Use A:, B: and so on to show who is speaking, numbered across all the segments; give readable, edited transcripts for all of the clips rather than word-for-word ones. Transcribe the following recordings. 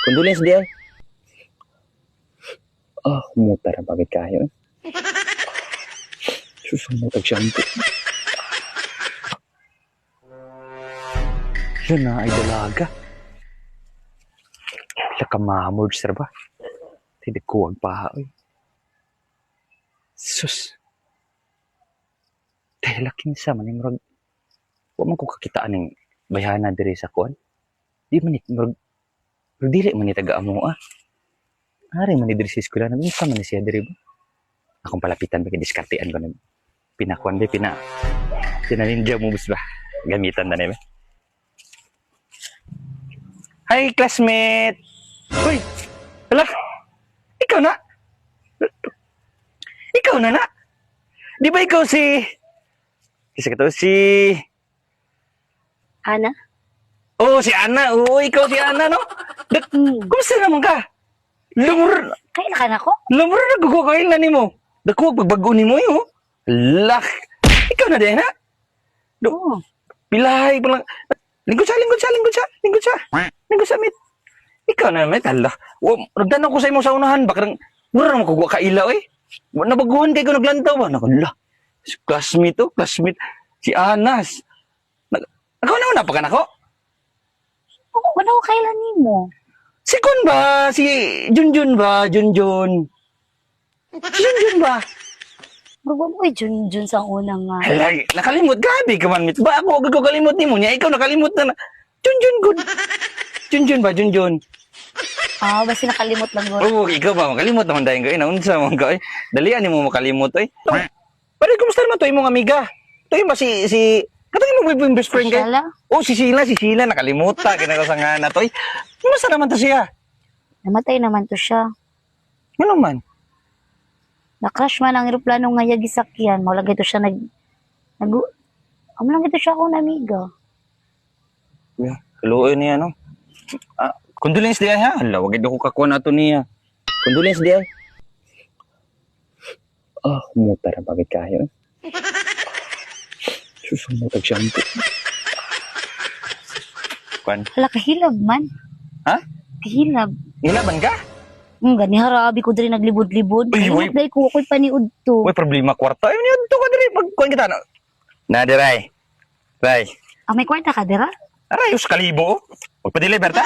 A: Condolence di ay. Kumuta na bagay kayo. Susumutag shampoo. Yun na ay dalaga. Pila ka mamord, sir ba? Tidak kuwag pa, oy. Sus. Dahil kinsa man yung murag. Huwag man ko kakitaan ng bayana diri sa kuwan. Di man murag. Dili man ni taga-amo, Ari man ni diri sa eskwela. Nagmusta man ni siya diri ba? Akong palapitan ba diskartean ko na. Pinakuan ba, pinaninja moves ba? Gamitan na ba? Hi, classmate! Uy! Hala! Ikaw na! Ikaw na! Di ba ikaw si... Kasi ka to, si...
B: Ana?
A: Oo, si Ana. Oo, ikaw si Ana, no? Kumusta naman ka? Lumur...
B: Kailan ka na ko?
A: Lumur na gugukain na ni mo. Dakuwag pagbago ni mo yun. Lak! Ikaw na din, ha?
B: Oo.
A: Pilay pa lang. Lingkod sa, mit. Ikaw na, mit. Hala. Nagdan ako sa imo sa unahan. Baka mura naman kagwa kaila, eh. Nabaguhan kayo naglantaw ba? Nakala. Classmate, classmate. Si Anas. Ako na pa ka na ko?
B: Oo, wala ko kailan ni mo.
A: Si Kun ba? Si Junjun ba? Junjun. Si Junjun ba?
B: Bago mo Junjun sa unang nga.
A: Hala, nakalimot. Grabe ka man, mit. Ba ako, agad ko kalimot ni mo niya. Ikaw nakalimot na. Junjun, good. Junjun ba? Junjun.
B: Basta nakalimot lang ko.
A: Oo, ikaw ba? Makalimot naman dahil ko. Naunsa mo ka, eh. Dalian mo makalimot, eh. Pero kumusta naman to, imong amiga? To yung ba si... Katong mo yung best friend kayo?
B: Shala?
A: Oh, si Sheila, nakalimuta. Kinakasangan na to, eh. Kumusta naman to siya?
B: Namatay naman to siya.
A: Ano man?
B: Na-crash man ang aeroplano nga yagi sakyan. Mawala gito siya lang gito siya akong amiga.
A: Yeah, kaluoy niya, no? Condolence di ay, ha? Hala, wag ko kakuha na to niya. Condolence di ay. Kumuta na bagay kayo. Susumutag shampoo. Kwan?
B: Hala, kahilab man.
A: Ha?
B: Kahilab.
A: Nilaban ka?
B: Gani harabi ko diri naglibod-libod.
A: Uy,
B: Ay, dahil ko ako'y paniud to.
A: Uy, problema kwarta. Ay, niyan to ka diri. Pagkuhan kita, no? Na, diray. Ray.
B: May kwarta ka, dira?
A: Aray, kalibo. Magpa-deliver ta?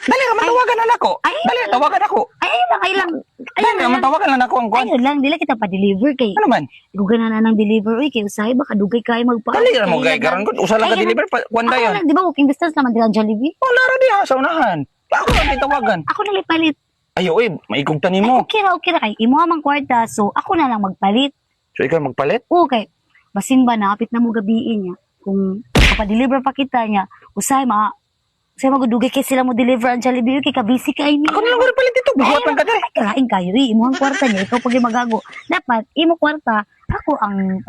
A: Dali ka, matawagan na ako.
B: Ay,
A: Dali, tawagan ako.
B: Ayun lang.
A: Dali, matawagan lang ako ang kwan.
B: Ayun lang, dila kita pa-deliver kay.
A: Ano man?
B: Guganan na ng deliver. Uy, kay usahay baka dugay kayo magpa.
A: Dali ka mo, gay. Karoon ko, usa lang ka deliver. Kwan
B: Ako
A: dayon.
B: lang, di ba walking distance naman dira Jollibee?
A: Oh, lara di ha, sa unahan. Ako lang tawagan.
B: Ako na palit.
A: Ayo, maikog tani mo.
B: Okay ra kay imo mang kwarta. So ako na lang magpalit.
A: So, ikaw magpalit?
B: Okay. Basin ba napit na mo gabiin niya. Kung pa-deliver pa kita niya, usahay magudugay kay sila mo deliver ang Jollibee kay kabisi kay ni.
A: Ako na lang palit dito. Buhat lang ka dali.
B: Kalain kayo, imo ang kwarta niya, ikaw pag magago. Dapat imo kwarta, ako ang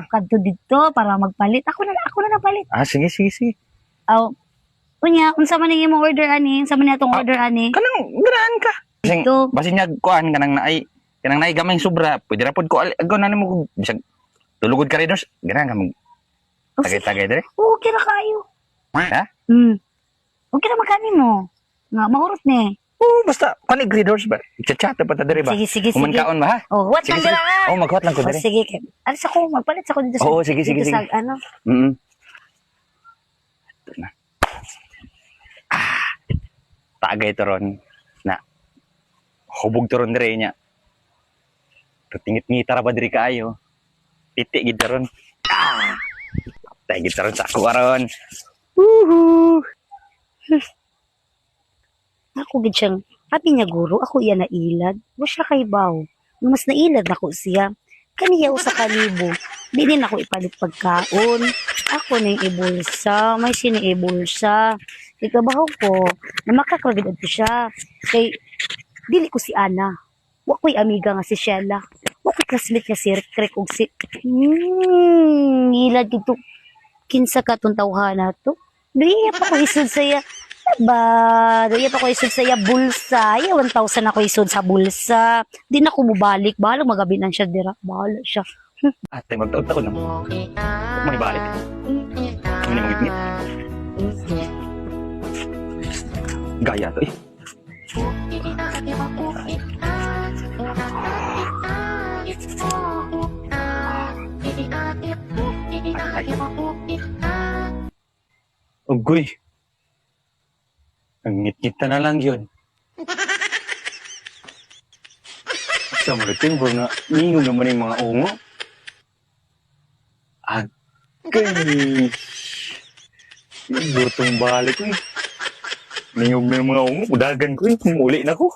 B: kadto dito para magpalit. Ako na palit.
A: Sige.
B: Unya, unsa man ning imong order ani? Unsa man atong order ani?
A: Kanang ganahan ka.
B: Ito.
A: Basin niya kuan kanang naay gamay sobra. Pwede ra pod ko agaw na nimo bisag tulugod ka rin dos. Ganahan ka mo. Tagay-tagay dere.
B: Okay ra kayo.
A: Ha?
B: Okay ra magkani mo. Nga mahurot ni.
A: Basta kanig readers ba? Chat pa ta dere ba?
B: Sige.
A: Kumankaon ba ha?
B: What lang dira ha?
A: Maghuwat lang ko dere.
B: Sige. Alis ako, magpalit ako dito sa.
A: Sige.
B: Dito sa ano?
A: Ito na. Tagay to ron na hubog to ron dire nya. Tingit-ngita ra ba diri kaayo? Piti gid ron. Tay gid ron sa ako aron. Woohoo!
B: Ako gid siyang, sabi niya guro, ako iya nailad. Wa siya kay baw. Mas nailad nako siya. Kaniya usa ka libo. Di din ako ipalit pagkaon. Ako na yung ibulsa. May sini-ibulsa. Ikabaho ko, na makakragid ko siya. Kay, dili ko si Ana. Wa ko'y amiga nga si Sheila. Wa ko'y classmate nga si Rick og si... Ilad dito. Kinsa ka tong tawhan na to. Dili pa ko isod saya. Dili pa ko isod saya bulsa. 1,000 ako isod sa bulsa. Di na ko mubalik. Bahala magabinan siya dira. Bahala siya.
A: Ate, magtaot ako na. May balik. Ano yung ngit-ngit? Gaya to eh. Ugoy. Ang ngit-ngita na lang yun. Sa mariting bro nga, ningong naman yung mga ungo. Agay. Lutong balik ko eh. Ningog na yung mga ungo, udagan ko eh. Muli na ko.